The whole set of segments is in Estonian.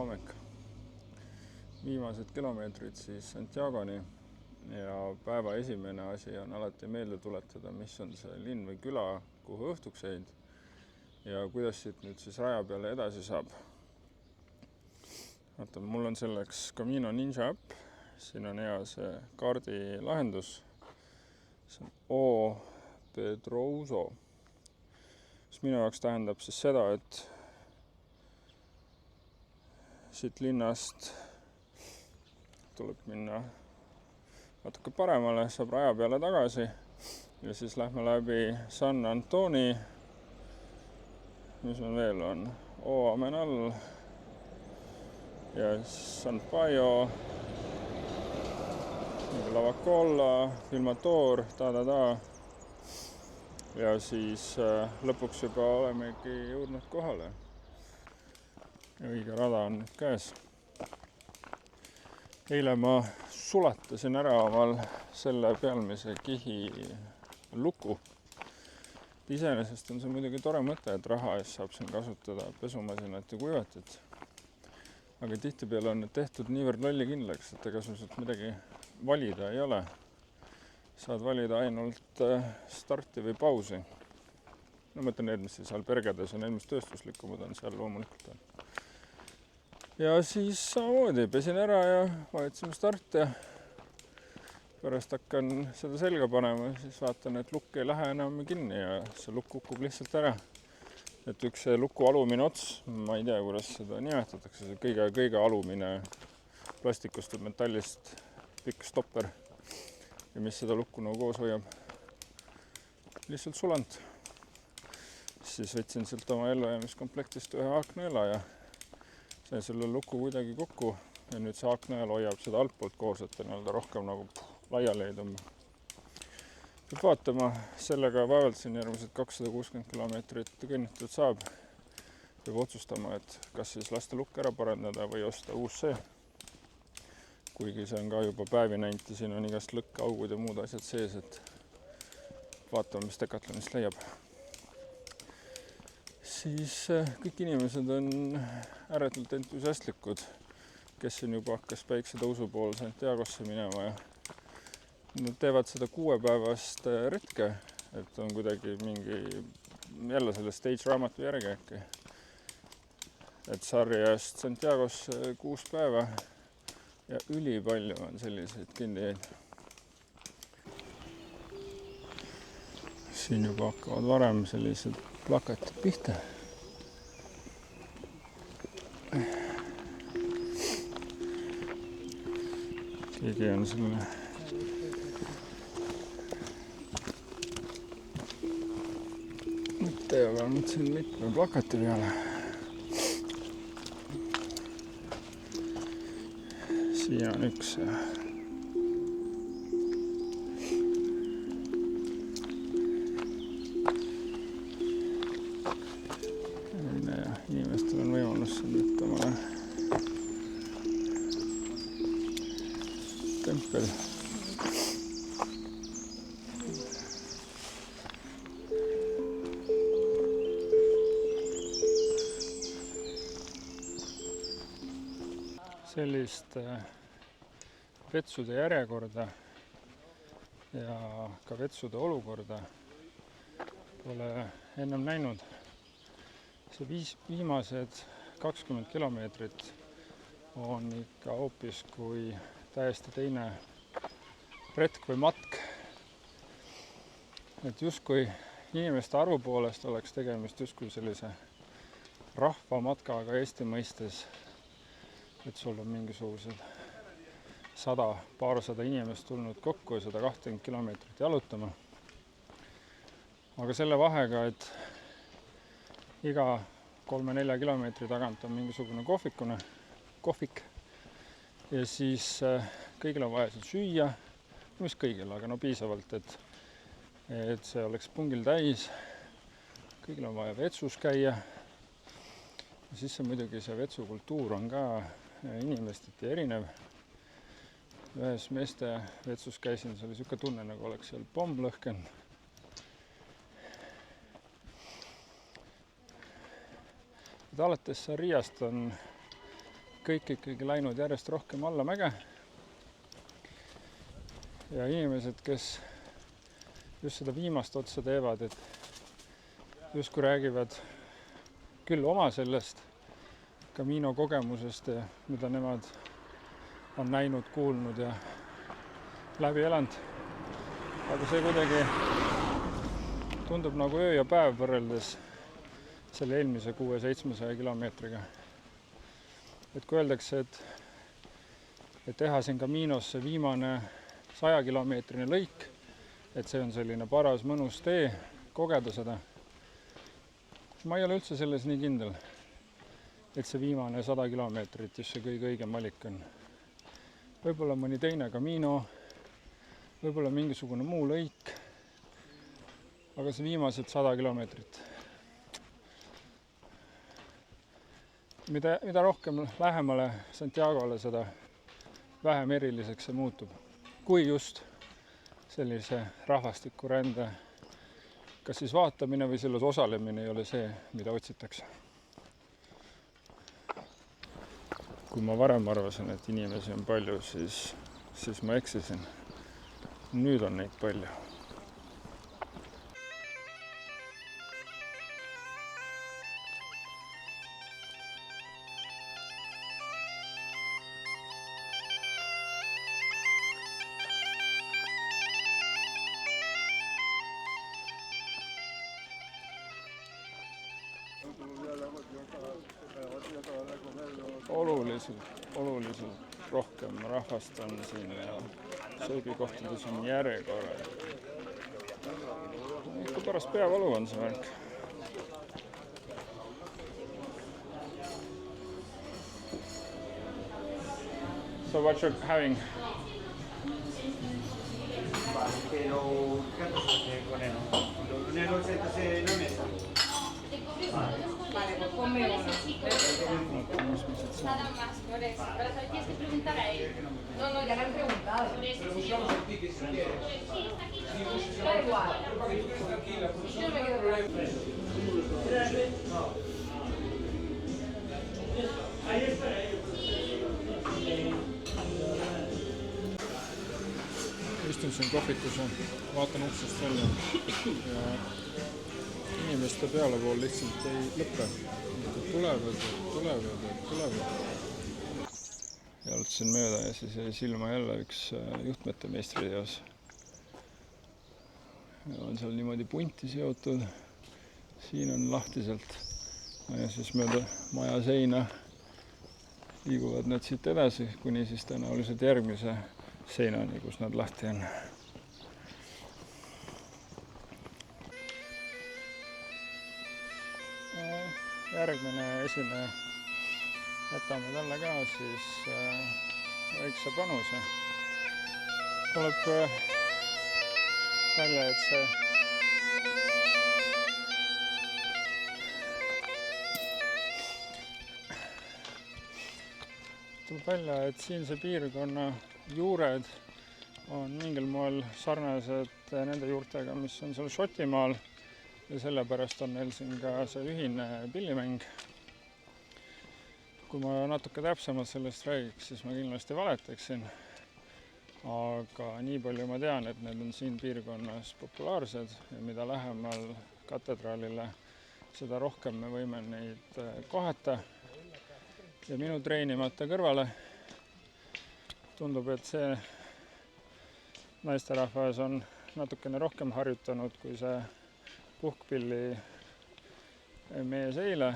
hommik. Viimased kilomeetrid siis Santiagoni ja päeva esimene asi on alati meelde tuletada, mis on see linn või küla, kuhu õhtuks jäid ja kuidas siit nüüd siis raja peale edasi saab. Vaata, mul on selleks Camino Ninja äpp, siin on hea see kaardi lahendus. See on O Pedroso, mis minu jaoks tähendab siis seda, et siit linnast tuleb minna natuke paremale, saab raja peale tagasi ja siis lähme läbi San Antoni, mis on veel on, O Amenal ja San Paio, Lavacolla, Filmator, ja siis lõpuks juba olemegi jõudnud kohale. Õige rada on nüüd käes. Eile ma sulatasin ära omal selle pealmise kihi luku. Iseenesest on see muidugi tore mõte, et raha eest saab siin kasutada pesumasinat ja kuivatit. Aga tihtipeale on need tehtud niivõrd lollikindlaks, et ega sul sealt midagi valida ei ole. Saad valida ainult starti või pausi. No mõtlen need, mis siis albergades on, need, mis tööstuslikumad on seal loomulikult on. Ja siis samamoodi pesin ära ja vahetasime start ja pärast hakkan seda selga panema, siis vaatan, et lukk ei lähe enam kinni ja see lukk kukub lihtsalt ära. Et üks luku alumine ots, ma ei tea, kuidas seda nimetatakse, see kõige alumine plastikust või metallist pikk stopper ja mis seda lukku nagu koos hoiab. Lihtsalt sulant. Siis võtsin sealt oma ellujäämiskomplektist ühe haaknõela ja sain selle luku kuidagi kokku ja nüüd see haaknõel hoiab seda altpoolt koos, et ta nii-öelda rohkem nagu laiali ei tõmba. Peab vaatama, sellega vaevalt siin järgmised 260 kilomeetrit kõnnitud saab. Peab otsustama, et kas siis lasta lukk ära parandada või osta uus see. Kuigi see on ka juba päevi näinud ja siin on igast lõkkaugud ja muud asjad sees, et vaatame, mis Decathlonist leiab. Siis kõik inimesed on ääretult entusiastlikud, kes siin juba hakkas päiksetõusu pool Santiagosse minema ja nad teevad seda 6-päevast retke, et on kuidagi mingi jälle selle stage raamatu järgi äkki. Et sarjast Santiagosse 6 päeva ja ülipalju on selliseid kinnijaid. Siin juba hakkavad varem sellised plakatid pihta. Keegi on selle mõtte jaganud siin mitme plakati peale. Siin on üks inimestel on võimalus siin võtta omale tempel. Sellist vetsude järjekorda ja ka vetsude olukorda pole ennem näinud. See viimased 20 kilomeetrit on ikka hoopis kui täiesti teine retk või matk. Et justkui inimeste arvu poolest oleks tegemist justkui sellise rahvamatkaga Eesti mõistes, et sul on mingisugused 100-200 inimest tulnud kokku ja 120 kilomeetrit jalutama. Aga selle vahega, et iga 3-4 kilomeetri tagant on mingisugune kohvik ja siis kõigil on vaja seal süüa, mis kõigil, aga no piisavalt, et see oleks pungil täis. Kõigil on vaja vetsus käia ja siis muidugi see vetsukultuur on ka inimesteti erinev. Ühes meeste vetsus käisin, see oli siuke tunne, nagu oleks seal pomm lõhkenud. Alates Sarriast on kõik ikkagi läinud järjest rohkem allamäge. Ja inimesed, kes just seda viimast otsa teevad, et justkui räägivad küll oma sellest Camino kogemusest, mida nemad on näinud, kuulnud ja läbi elanud. Aga see kuidagi tundub nagu öö ja päev võrreldes selle eelmise 600-700 kilomeetriga. Et kui öeldakse, et teha siin Caminos see viimane 100-kilomeetrine lõik, et see on selline paras mõnus tee, kogeda seda. Ma ei ole üldse selles nii kindel, et see viimane 100 kilomeetrit just see kõige õigem valik on. Võib-olla mõni teine Camino, võib-olla mingisugune muu lõik, aga see viimased 100 kilomeetrit. Mida rohkem lähemale Santiagole, seda vähem eriliseks see muutub. Kui just sellise rahvastikurände kas siis vaatamine või selles osalemine ei ole see, mida otsitakse. Kui ma varem arvasin, et inimesi on palju, siis ma eksisin. Nüüd on neid palju. Oluliselt rohkem rahvast on siin ja söögikohtades on järjekorrad. Ikka pärast peavalu on see värk. So what you're having? Vale, pues ponme uno. Nada más, por eso. Pero tienes que preguntar a él. No, ya le han preguntado. Pero buscamos el ticket si quieres. Da igual. Yo me quedo con él. Ahí está. Istun siin kohvikus ja vaatan uksest välja ja inimeste peale pool lihtsalt ei lõppe. Tulevad. Jalutasin mööda ja siis jäi silma jälle üks juhtmete meistriteos. On seal niimoodi punti seotud. Siin on lahtiselt. Ja siis mööda maja seina liiguvad nad siit edasi, kuni siis tõenäoliselt järgmise seinani, kus nad lahti on. Järgmine esineja jätame talle ka siis väikse panuse. Tuleb välja, et siinse piirkonna juured on mingil moel sarnased nende juurtega, mis on seal Šotimaal. Ja sellepärast on neil siin ka see ühine pillimäng. Kui ma natuke täpsemalt sellest räägiks, siis ma kindlasti valetaksin. Aga nii palju ma tean, et need on siin piirkonnas populaarsed ja mida lähemal katedraalile, seda rohkem me võime neid kohata. Ja minu treenimata kõrvale tundub, et see naisterahvas on natukene rohkem harjutanud kui see puhkpilli mees eile,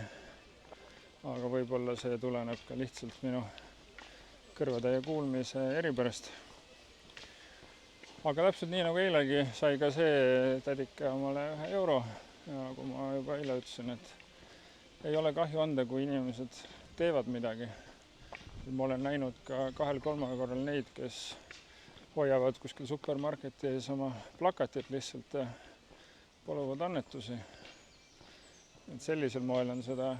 aga võib-olla see tuleneb ka lihtsalt minu kõrvade ja kuulmise eripärast. Aga täpselt nii nagu eilegi sai ka see tädike omale €1 ja kui ma juba eile ütlesin, et ei ole kahju anda, kui inimesed teevad midagi. Ma olen näinud ka 2-3 korral neid, kes hoiavad kuskil supermarketi ees oma plakatit lihtsalt paluvad annetusi. Et sellisel moel on seda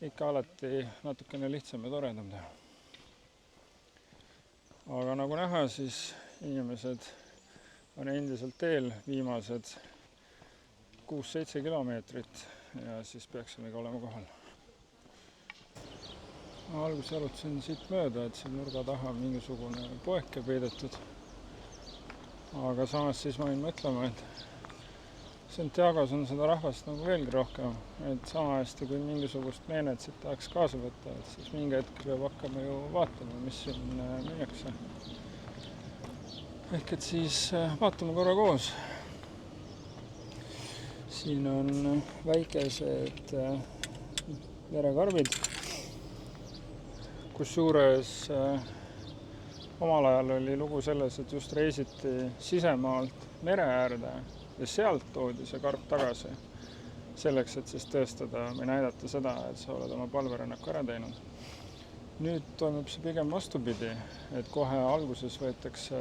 ikka alati natukene lihtsam ja toredam teha. Aga nagu näha, siis inimesed on endiselt teel viimased 6-7 kilomeetrit ja siis peaksimegi olema kohal. Ma alguses jalutasin siit mööda, et siin nurga taha mingisugune poeke peidetud. Aga samas siis ma võin mõtlema, et Santiagos on seda rahvast nagu veelgi rohkem, et sama hästi kui mingisugust meenet siit tahaks kaasa võtta, et siis mingi hetk peab hakkama ju vaatama, mis siin müüakse. Ehk et siis vaatame korra koos. Siin on väikesed verekarbid, kusjuures omal ajal oli lugu selles, et just reisiti sisemaalt mere äärde ja sealt toodi see karp tagasi selleks, et siis tõestada või näidata seda, et sa oled oma palverännaku ära teinud. Nüüd toimub see pigem vastupidi, et kohe alguses võetakse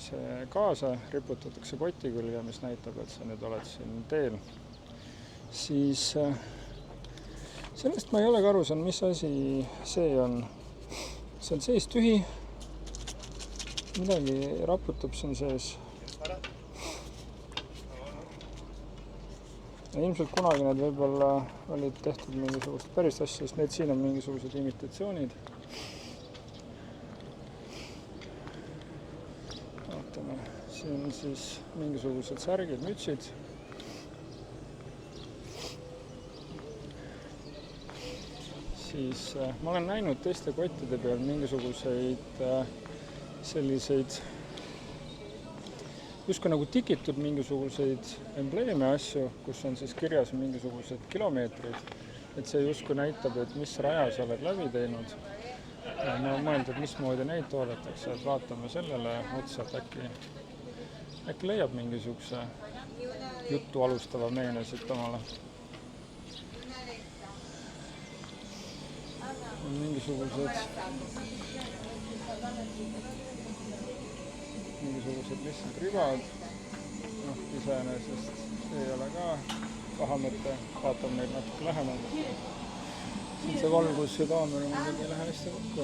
see kaasa, riputatakse koti külge, mis näitab, et sa nüüd oled siin teel. Siis sellest ma ei olegi aru saanud, mis asi see on. See on sees tühi, midagi raputab siin sees. Ja ilmselt kunagi need võib-olla olid tehtud mingisugust päris asja, sest need siin on mingisugused imitatsioonid. Vaatame, siin on siis mingisugused särgid, mütsid. Siis ma olen näinud teiste kottide peal mingisuguseid selliseid justkui nagu tikitud mingisuguseid embleeme asju, kus on siis kirjas mingisugused kilomeetrid, et see justkui näitab, et mis raja sa oled läbi teinud. Ja ma mõeldud, mismoodi neid toodetakse, et vaatame sellele otsa, et äkki leiab mingisuguse juttu alustava meene siit omale. Mingisugused lihtsalt ribad, iseenesest ei ole ka paha mõte, vaatame neid natuke lähemalt. Siin see valgus ja kaamera muidugi ei lähe hästi kokku.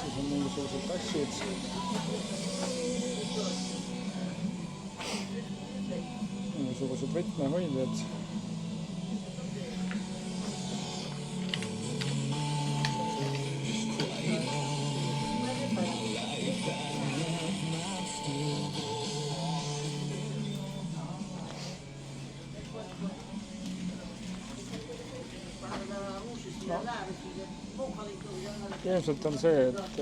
Siis on mingisugused tassid. Mingisugused võtmehoidjad. Ilmselt on see, et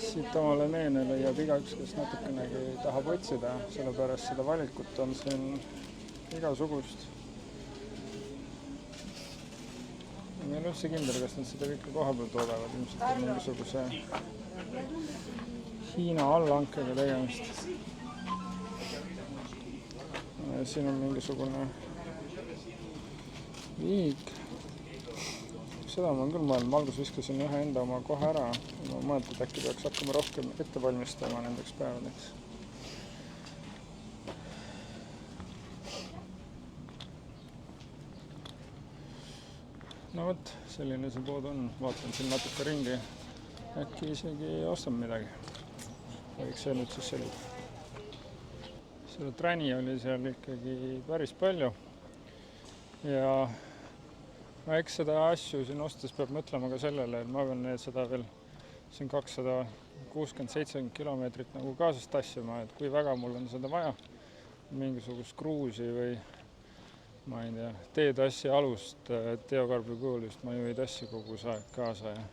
siit omale meene leiab igaüks, kes natukenegi tahab otsida, sellepärast seda valikut on siin igasugust. Ma ei ole üldse kindel, kas nad seda kõike koha peal toodavad, ilmselt on mingisuguse Hiina allhankega tegemist. Siin on mingisugune viig. Seda ma olen küll mõelnud, ma alguses viskasin ühe enda oma kohe ära ja ma mõelnud, et äkki peaks hakkama rohkem ette valmistama nendeks päevadeks. No vot, selline see pood on, vaatan siin natuke ringi, äkki isegi ostan midagi. Võiks see nüüd siis selline. Seda träni oli seal ikkagi päris palju ja eks seda asju siin ostes peab mõtlema ka sellele, et ma pean seda veel siin 260-70 kilomeetrit nagu kaasas tassima, et kui väga mul on seda vaja, mingisugust kruusi või ma ei tea, teetassi alust teokarbi kujul, just ma ju ei tassi kogu see aeg kaasa ja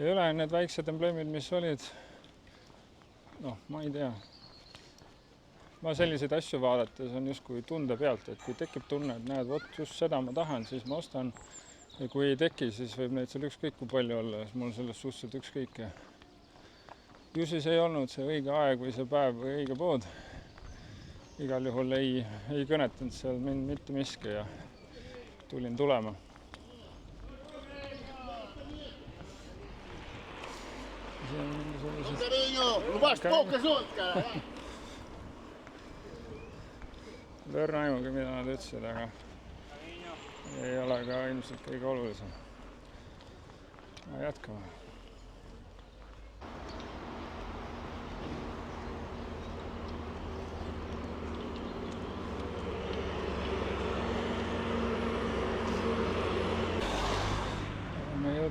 üle need väiksed embleemid, mis olid, noh, ma ei tea. Ma selliseid asju vaadates on justkui tunde pealt, et kui tekib tunne, et näed, vot just seda ma tahan, siis ma ostan. Ja kui ei teki, siis võib neid seal ükskõik kui palju olla, siis mul sellest suhteliselt ükskõik. Ju siis ei olnud see õige aeg või see päev või õige pood. Igal juhul ei kõnetanud seal mind mitte miski ja tulin tulema. See on mingisugused... Lõrna aimugi, mida nad ütlesid, aga ei ole ka ilmselt kõige olulisem. Jätkame.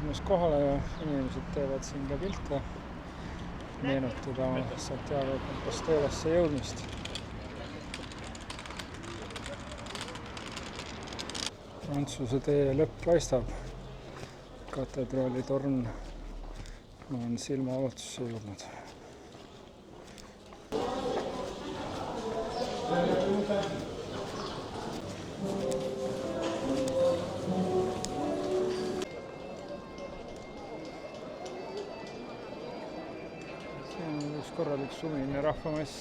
ilmus kohale ja inimesed teevad siin ka pilte, meenutada Santiago de Compostelasse jõudmist. Prantsuse tee lõpp paistab. Katedraali torn on silmavalatusse jõudnud. See on üks korralik suvine rahvamess.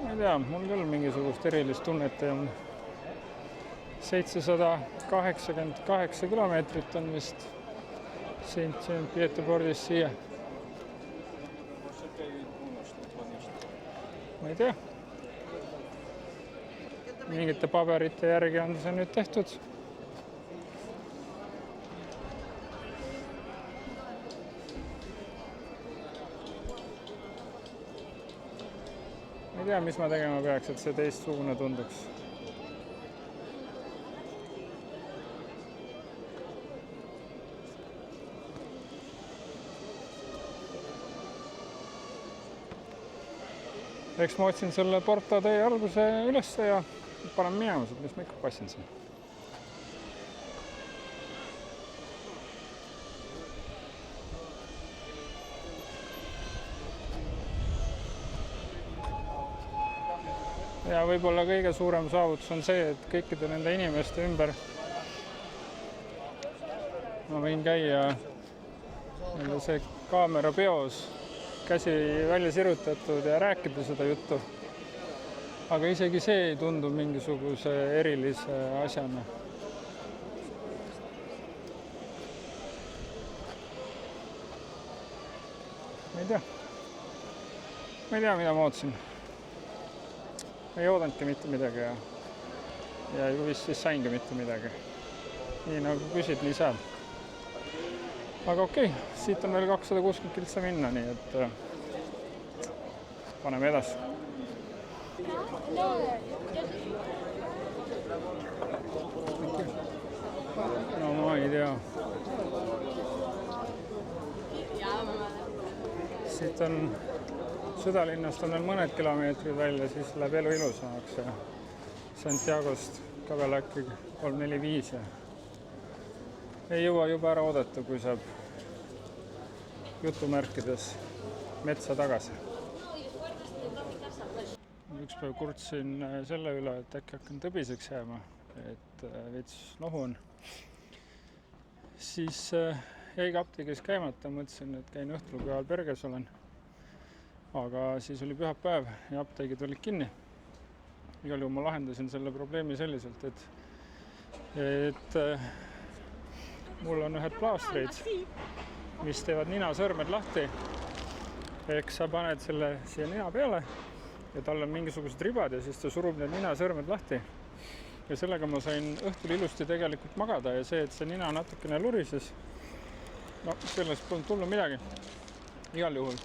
Ma ei tea, mul küll mingisugust erilist tunnet ei on. 788 kilomeetrit on vist Saint-Pietropordist siia. Ma ei tea. Mingite paberite järgi on see nüüd tehtud. Ma ei tea, mis ma tegema peaks, et see teistsugune tunduks. Eks ma otsin selle Porta tee alguse ülesse ja panen minema, mis ma ikka passin siin. Ja võib-olla kõige suurem saavutus on see, et kõikide nende inimeste ümber ma võin käia see kaamera peos, käsi välja sirutatud ja rääkida seda juttu. Aga isegi see ei tundu mingisuguse erilise asjana. Ma ei tea, mida ma ootasin. Ei oodanudki mitte midagi ja vist siis saingi mitte midagi. Nii nagu küsid, nii saad. Aga okei, siit on veel 260 kiltsa minna, nii et paneme edasi. No ma ei tea. Siit on südalinnast on veel mõned kilomeetrid välja, siis läheb elu ilusamaks ja Santiagost ka veel äkki 3-4-5 ja ei jõua juba ära oodata, kui saab jutumärkides metsa tagasi. Üks päev kurtsin selle üle, et äkki hakkan tõbiseks jääma, et veits nohu on. Siis jäigi apteegis käimata, mõtlesin, et käin õhtul, kui ajal Berges olen. Aga siis oli pühapäev ja apteegid olid kinni. Igal juhul ma lahendasin selle probleemi selliselt, et mul on ühed plaastreid, mis teevad ninasõrmed lahti. Ehk sa paned selle siia nina peale ja tal on mingisugused ribad ja siis ta surub need ninasõrmed lahti. Ja sellega ma sain õhtul ilusti tegelikult magada ja see, et see nina natukene lurises, no sellest polnud tulnud midagi. Igal juhul.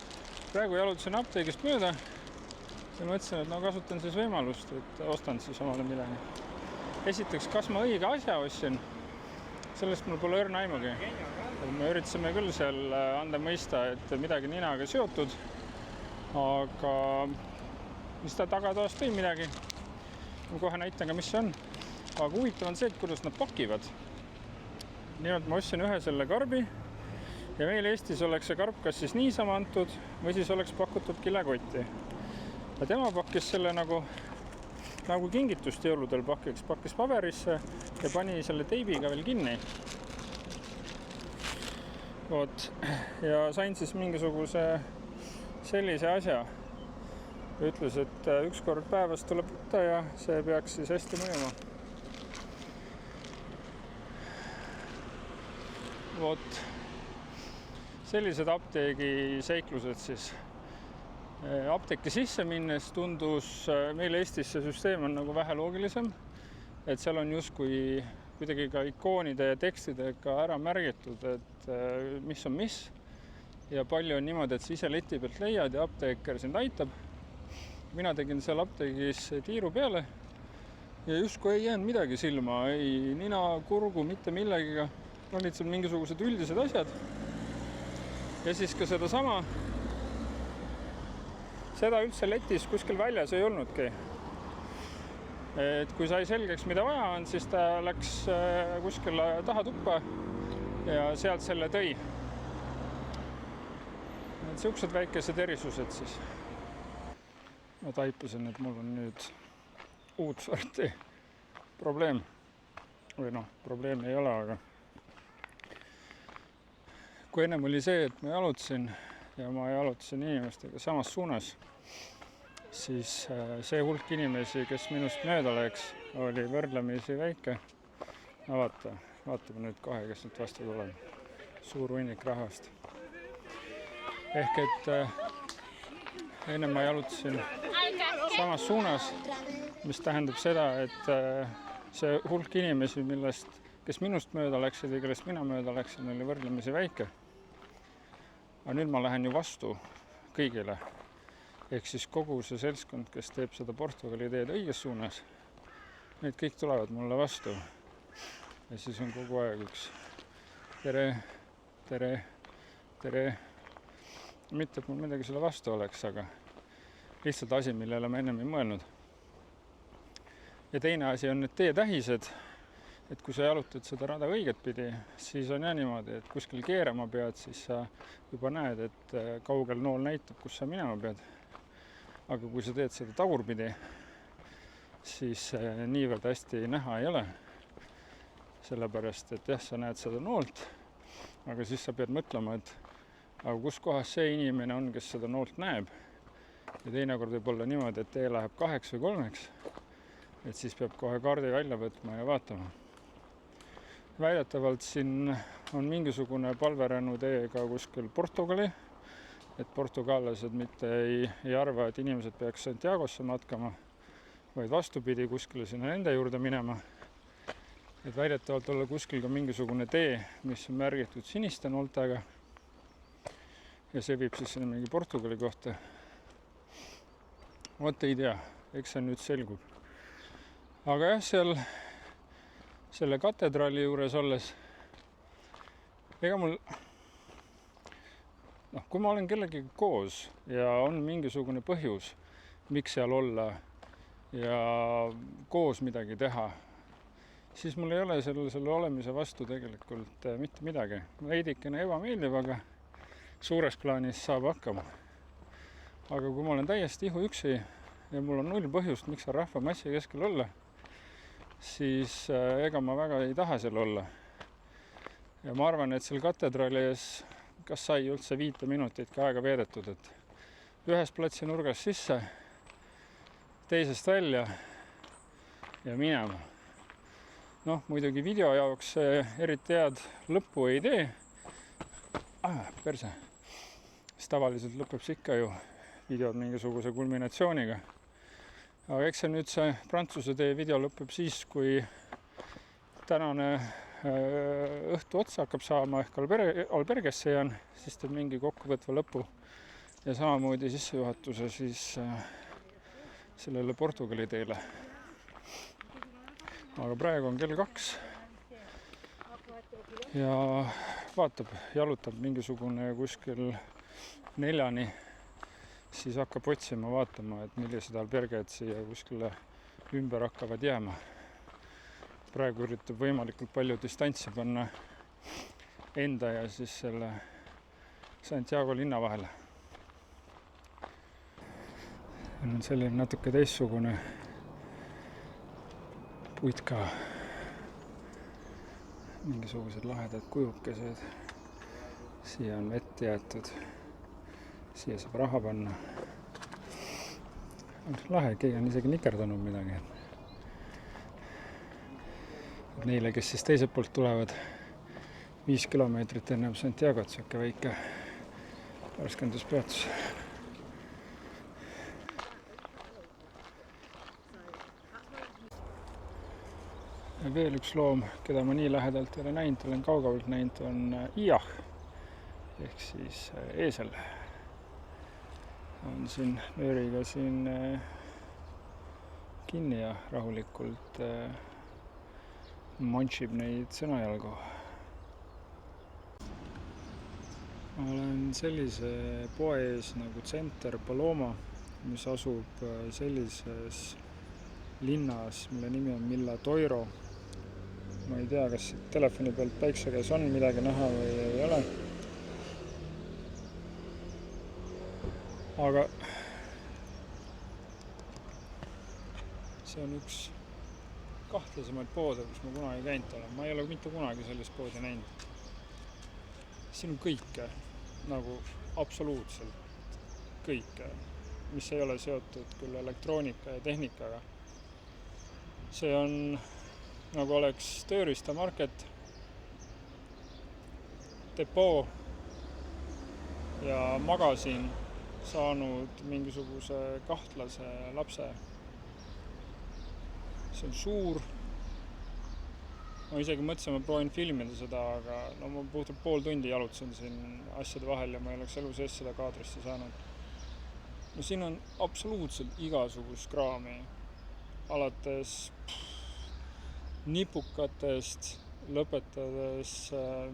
Praegu jalutasin apteegist mööda ja mõtlesin, et no kasutan siis võimalust, et ostan siis omale midagi. Esiteks, kas ma õige asja ostsin? Sellest mul pole õrna aimugi. Me üritasime küll seal anda mõista, et midagi ninaga seotud, aga mis ta tagatoast tõi midagi. Ma kohe näitan ka, mis see on. Aga huvitav on see, et kuidas nad pakivad. Nimelt ma ostsin ühe selle karbi ja meil Eestis oleks see karp kas siis niisama antud või siis oleks pakutud kilekotti. Ja tema pakkis selle nagu kingitust jõuludel pakkis paberisse ja pani selle teibiga veel kinni. Vot. Ja sain siis mingisuguse sellise asja. Ütles, et üks kord päevas tuleb võtta ja see peaks siis hästi mõjuma. Vot. Sellised apteegi seiklused siis. Apteeki sisse minnes tundus meil Eestis see süsteem on nagu vähe loogilisem, et seal on justkui kuidagi ka ikoonide ja tekstidega ära märgitud, et mis on mis. Ja palju on niimoodi, et sa ise leti pealt leiad ja apteeker sind aitab. Mina tegin seal apteegis tiiru peale ja justkui ei jäänud midagi silma, ei nina, kurgu, mitte millegiga. Olid seal mingisugused üldised asjad. Ja siis ka seda üldse letis kuskil väljas ei olnudki. Et kui sai selgeks, mida vaja on, siis ta läks kuskil taha tuppa ja sealt selle tõi. Et siuksed väikesed erisused siis. Ma taipasin, et mul on nüüd uut sorti probleem. Või probleemi ei ole, aga kui ennem oli see, et ma jalutasin ja ma jalutasin inimestega samas suunas, siis see hulk inimesi, kes minust mööda läks, oli võrdlemisi väike. Vaatame nüüd kohe, kes nüüd vastu tuleb. Suur hunnik rahvast. Ehk et ennem ma jalutasin samas suunas, mis tähendab seda, et see hulk inimesi, kes minust mööda läksid ja kellest mina mööda läksin, oli võrdlemisi väike. Aga nüüd ma lähen ju vastu kõigile. Ehk siis kogu see seltskond, kes teeb seda Portugali teed õiges suunas, need kõik tulevad mulle vastu. Ja siis on kogu aeg üks tere, tere, tere. Mitte, et mul midagi selle vastu oleks, aga lihtsalt asi, millele ma ennem ei mõelnud. Ja teine asi on need teetähised. Et kui sa jalutad seda rada õiget pidi, siis on niimoodi, et kuskil keerama pead, siis sa juba näed, et kaugel nool näitab, kus sa minema pead. Aga kui sa teed seda tagurpidi, siis niivõrd hästi näha ei ole. Sellepärast, et sa näed seda noolt, aga siis sa pead mõtlema, et aga kus kohas see inimene on, kes seda noolt näeb. Ja teinekord võib olla niimoodi, et tee läheb 2 või 3, et siis peab kohe kaardi välja võtma ja vaatama. Väidetavalt siin on mingisugune palverännu teega kuskil Portugali, et portugallased mitte ei arva, et inimesed peaks Santiagosse matkama, vaid vastupidi kuskile sinna nende juurde minema. Et väidetavalt olla kuskil ka mingisugune tee, mis on märgitud siniste nooltega ja see viib siis sinna mingi Portugali kohta. Vot ei tea, eks see nüüd selgub. Aga seal selle katedraali juures olles, ega mul, kui ma olen kellegagi koos ja on mingisugune põhjus, miks seal olla ja koos midagi teha, siis mul ei ole selle olemise vastu tegelikult mitte midagi. Veidikene ebameeldiv, aga suures plaanis saab hakkama. Aga kui ma olen täiesti ihuüksi ja mul on 0 põhjust, miks seal rahvamassi keskel olla, siis ega ma väga ei taha seal olla. Ja ma arvan, et seal katedraali ees kas sai üldse 5 minutit ka aega veedetud, et ühes platsi nurgas sisse, teisest välja ja minema. Muidugi video jaoks eriti head lõppu ei tee. Perse. Siis tavaliselt lõpeb see ikka ju videod mingisuguse kulminatsiooniga. Aga eks see nüüd see Prantsuse tee video lõpeb siis, kui tänane õhtu otsa hakkab saama ehk albergesse jään, siis teeb mingi kokkuvõtva lõpu ja samamoodi sissejuhatuse siis sellele Portugali teele. Aga praegu on kell 2 ja jalutab mingisugune kuskil 4, siis hakkab otsima, vaatama, et millised alberged siia kuskile ümber hakkavad jääma. Praegu üritab võimalikult palju distantsi panna enda ja siis selle Santiago linna vahele. On selline natuke teistsugune puitka. Mingisugused lahedad kujukesed. Siia on vett jäetud. Siia saab raha panna. Lahe, keegi on isegi nikerdanud midagi. Neile, kes siis teiselt poolt tulevad 5 kilomeetrit ennem Santiagot, siuke väike värskenduspeatus. Veel üks loom, keda ma nii lähedalt ei ole näinud, olen kaugavalt näinud, on iah ehk siis eesel. On siin nööriga kinni ja rahulikult manšib neid sõnajalgu. Ma olen sellise poe ees nagu Center Paloma, mis asub sellises linnas, mille nimi on Milla Toiro. Ma ei tea, kas telefoni pealt päikse käes on midagi näha või ei ole. Aga see on üks kahtlasemaid poode, kus ma kunagi käinud olen. Ma ei ole mitte kunagi sellist poodi näinud. Siin on kõike, nagu absoluutselt kõike, mis ei ole seotud küll elektroonika ja tehnikaga. See on nagu oleks tööriistamarket, depoo ja magasin saanud mingisuguse kahtlase lapse. See on suur. Ma isegi mõtlesin, ma proovin filmida seda, aga no ma puhtalt pool tundi jalutasin siin asjade vahel ja ma ei oleks elu sees seda kaadrisse saanud. No siin on absoluutselt igasugust kraami. Alates nipukatest, lõpetades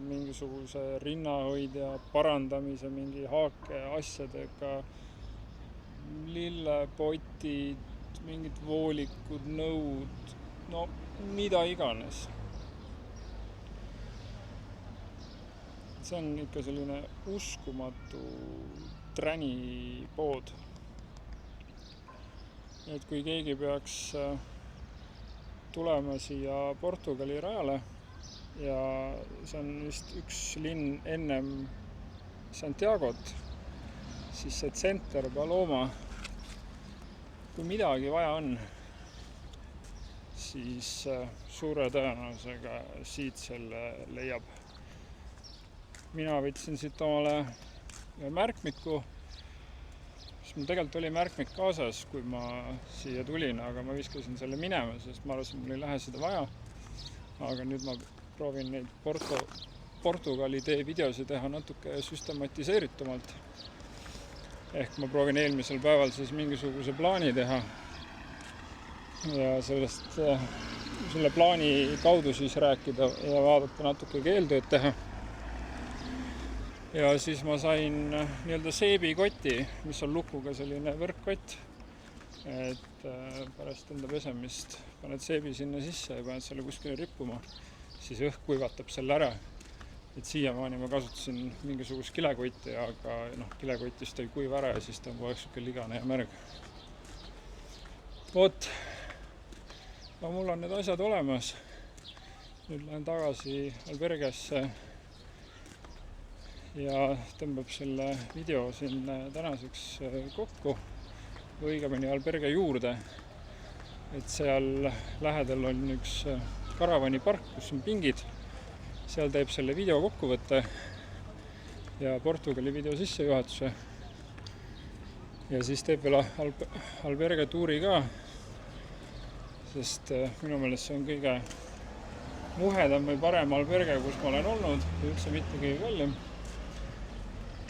mingisuguse rinnahoidja parandamise, mingi haake asjadega, lillepotid, mingid voolikud, nõud, no mida iganes. See on ikka selline uskumatu tränipood. Et kui keegi peaks tulema siia Portugali rajale ja see on vist üks linn ennem Santiagot, siis see Center Paloma, kui midagi vaja on, siis suure tõenäosusega siit selle leiab. Mina võtsin siit omale märkmiku, mul tegelikult oli märkmik kaasas, kui ma siia tulin, aga ma viskasin selle minema, sest ma arvasin, mul ei lähe seda vaja. Aga nüüd ma proovin neid Portugali tee videosid teha natuke süstematiseeritumalt. Ehk ma proovin eelmisel päeval siis mingisuguse plaani teha ja selle plaani kaudu siis rääkida ja vaadata natuke keeltööd teha. Ja siis ma sain nii-öelda seebikoti, mis on lukuga selline võrkkott, et pärast enda pesemist paned seebi sinna sisse ja paned selle kuskile rippuma, siis õhk kuivatab selle ära. Et siiamaani ma kasutasin mingisugust kilekotti, aga kilekotist ei kuiva ära ja siis ta on kogu aeg siuke ligane ja märg. Vot, aga mul on need asjad olemas. Nüüd lähen tagasi albergesse ja tõmbab selle video siin tänaseks kokku, õigemini alberge juurde. Et seal lähedal on üks karavanipark, kus on pingid. Seal teeb selle video kokkuvõtte ja Portugali video sissejuhatuse. Ja siis teeb veel alberge tuuri ka, sest minu meelest see on kõige muhedam või parem alberge, kus ma olen olnud, üldse mitte kõige kallim.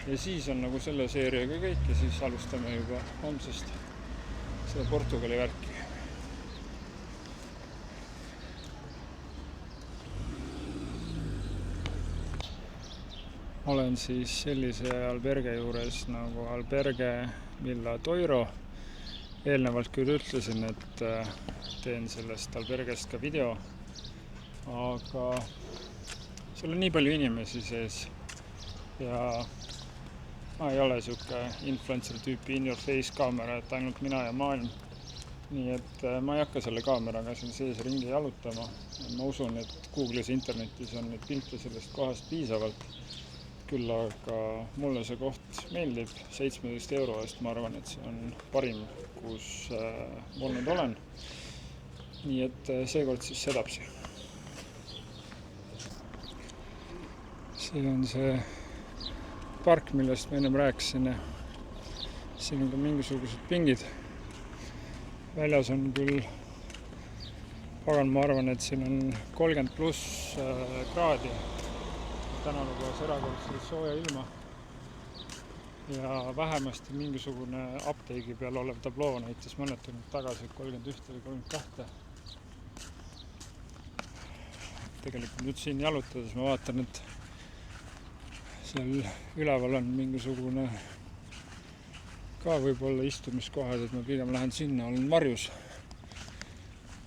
Ja siis on nagu selle seeriaga kõik ja siis alustame juba homsest seda Portugali värki. Olen siis sellise alberge juures nagu alberge Milla Toiro. Eelnevalt küll ütlesin, et teen sellest albergest ka video, aga seal on nii palju inimesi sees ja ma ei ole siuke influencer tüüpi in your face kaamera, et ainult mina ja maailm. Nii et ma ei hakka selle kaameraga siin sees ringi jalutama. Ma usun, et Google'is internetis on neid pilte sellest kohast piisavalt. Küll aga mulle see koht meeldib 17 € eest. Ma arvan, et see on parim, kus ma nüüd olen. Nii et seekord siis sedapsi. See on see park, millest ma ennem rääkisin. Siin on ka mingisugused pingid. Väljas on küll Pagan, ma arvan, et siin on 30 pluss kraadi. Täna lubas erakordselt sooja ilma. Ja vähemasti mingisugune apteegi peal olev tabloo näitas mõned tunnid tagasi 31 või 32. Tegelikult nüüd siin jalutades ma vaatan, et seal üleval on mingisugune ka võib-olla istumiskohad, et ma pigem lähen sinna, olen varjus.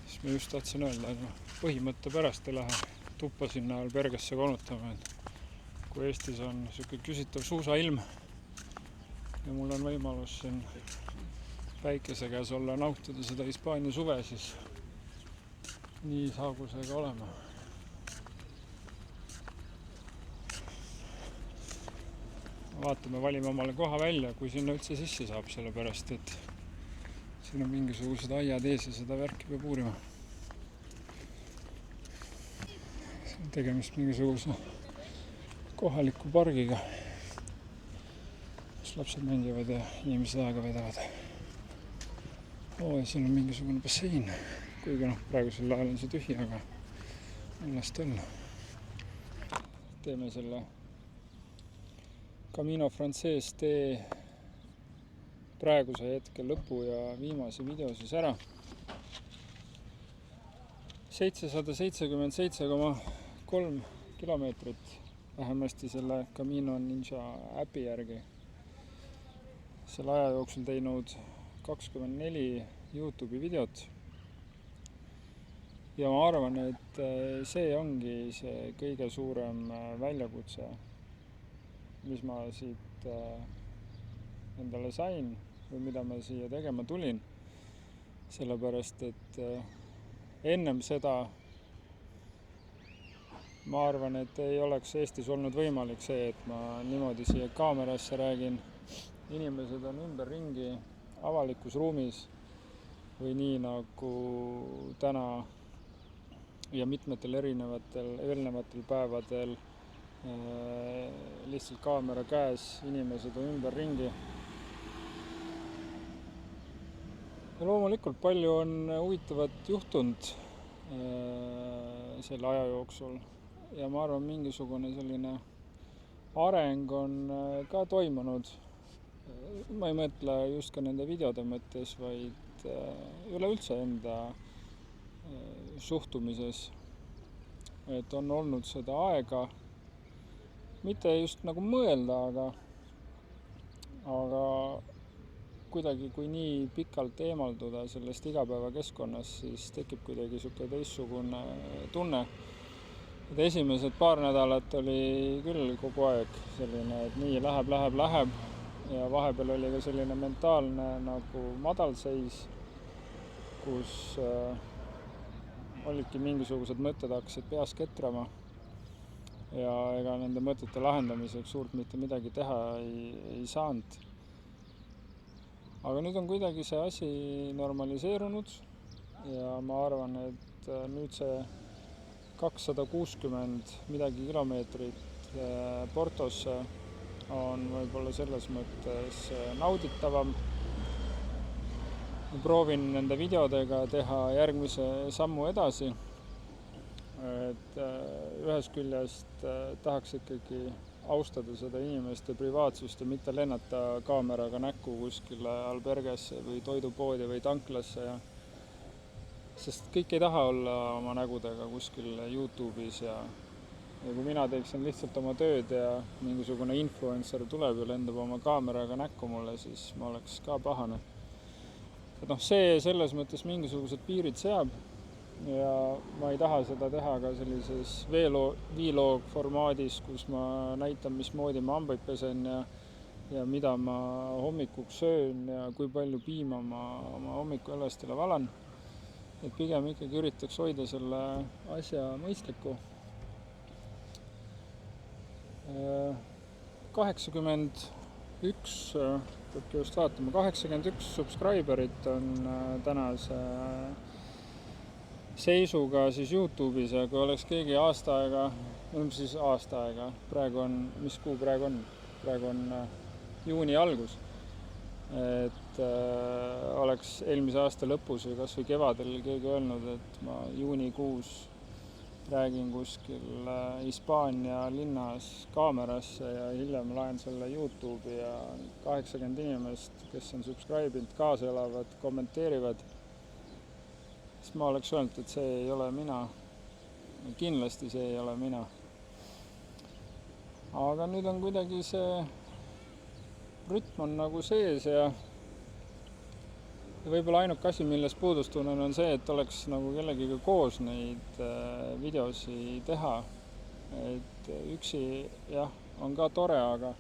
Siis ma just tahtsin öelda, et põhimõtte pärast ei lähe tuppa sinna Albergasse konutama, et kui Eestis on niisugune küsitav suusailm ja mul on võimalus siin päikese käes olla ja nautida seda Hispaania suve, siis nii saagu see ka olema. Vaatame, valime omale koha välja, kui sinna üldse sisse saab, sellepärast, et siin on mingisugused aiad ees ja seda värki peab uurima. See on tegemist mingisuguse kohaliku pargiga, kus lapsed mängivad ja inimesed aega vedavad. Ja siin on mingisugune bassein, kuigi praegusel ajal on see tühi, aga millest olla. Teeme selle Camino Frances tee praeguse hetke lõpu ja viimase video siis ära. 777,3 kilomeetrit vähemasti selle Camino Ninja äpi järgi. Selle aja jooksul teinud 24 YouTube'i videot. Ja ma arvan, et see ongi see kõige suurem väljakutse, mis ma siit endale sain või mida ma siia tegema tulin. Sellepärast, et ennem seda ma arvan, et ei oleks Eestis olnud võimalik see, et ma niimoodi siia kaamerasse räägin. Inimesed on ümberringi avalikus ruumis või nii nagu täna ja mitmetel erinevatel päevadel lihtsalt kaamera käes, inimesed on ümberringi. Ja loomulikult palju on huvitavat juhtunud selle aja jooksul. Ja ma arvan, mingisugune selline areng on ka toimunud. Ma ei mõtle just ka nende videode mõttes, vaid üleüldse enda suhtumises. Et on olnud seda aega, mitte just nagu mõelda, aga kuidagi kui nii pikalt eemalduda sellest igapäevakeskkonnast, siis tekib kuidagi niisugune teistsugune tunne. Et esimesed paar nädalat oli küll kogu aeg selline, et nii läheb ja vahepeal oli ka selline mentaalne nagu madalseis, kus olidki mingisugused mõtted hakkasid peas ketrama ja ega nende mõtete lahendamiseks suurt mitte midagi teha ei saanud. Aga nüüd on kuidagi see asi normaliseerunud ja ma arvan, et nüüd see 260 midagi kilomeetrit Portosse on võib-olla selles mõttes nauditavam. Ma proovin nende videodega teha järgmise sammu edasi. Et ühest küljest tahaks ikkagi austada seda inimeste privaatsust ja mitte lennata kaameraga näkku kuskile Albergasse või toidupoodi või tanklasse. Sest kõik ei taha olla oma nägudega kuskil YouTube'is ja kui mina teeksin lihtsalt oma tööd ja mingisugune influencer tuleb ja lendab oma kaameraga näkku mulle, siis ma oleks ka pahane. Et see selles mõttes mingisugused piirid seab ja ma ei taha seda teha ka sellises vlog formaadis, kus ma näitan, mismoodi ma hambaid pesen ja mida ma hommikuks söön ja kui palju piima ma oma hommikuelestele valan. Et pigem ikkagi üritaks hoida selle asja mõistliku. 81, peabki just vaatama, 81 subscriberit on tänase seisuga siis YouTube'is ja kui oleks keegi aasta aega, praegu on, mis kuu praegu on? Praegu on juuni algus. Et oleks eelmise aasta lõpus või kas või kevadel keegi öelnud, et ma juunikuus räägin kuskil Hispaania linnas kaamerasse ja hiljem laen selle YouTube'i ja 80 inimest, kes on subscribe'inud, kaasa elavad, kommenteerivad, siis ma oleks öelnud, et see ei ole mina. Kindlasti see ei ole mina. Aga nüüd on kuidagi see rütm on nagu sees ja võib-olla ainuke asi, milles puudust tunnen, on see, et oleks nagu kellegiga koos neid videosi teha. Et üksi jah, on ka tore, aga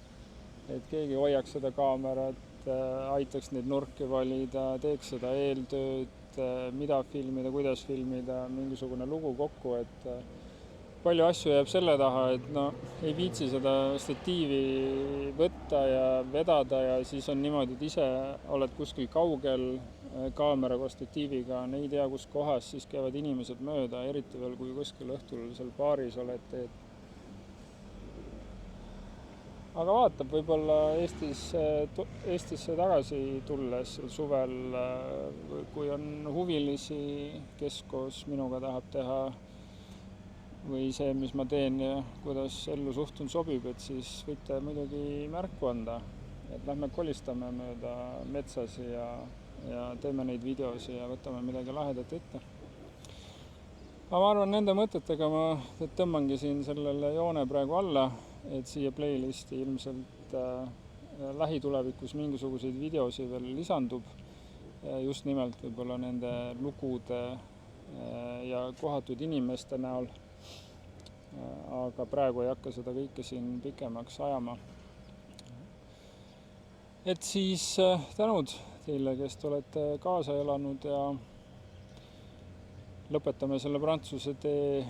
et keegi hoiaks seda kaamerat, aitaks neid nurki valida, teeks seda eeltööd, mida filmida, kuidas filmida, mingisugune lugu kokku, et palju asju jääb selle taha, et ei viitsi seda statiivi võtta ja vedada ja siis on niimoodi, et ise oled kuskil kaugel kaameraga, statiiviga, ei tea kus kohas, siis käivad inimesed mööda, eriti veel kui kuskil õhtul seal baaris oled. Aga vaatab, võib-olla Eestisse tagasi tulles suvel, kui on huvilisi, kes koos minuga tahab teha või see, mis ma teen ja kuidas ellu suhtun sobib, et siis võite muidugi märku anda, et lähme kolistame mööda metsasi ja teeme neid videosi ja võtame midagi lahedat ette. Aga ma arvan, nende mõtetega ma tõmbangi siin sellele joone praegu alla, et siia playlisti ilmselt lähitulevikus mingisuguseid videosi veel lisandub, just nimelt võib-olla nende lugude ja kohatud inimeste näol. Aga praegu ei hakka seda kõike siin pikemaks ajama. Et siis tänud teile, kes te olete kaasa elanud ja lõpetame selle Prantsuse tee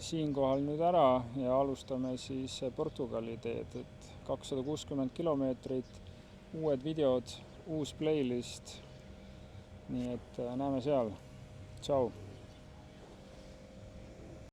siinkohal nüüd ära ja alustame siis Portugali teed, et 260 kilomeetrit, uued videod, uus playlist. Nii et näeme seal. Tšau!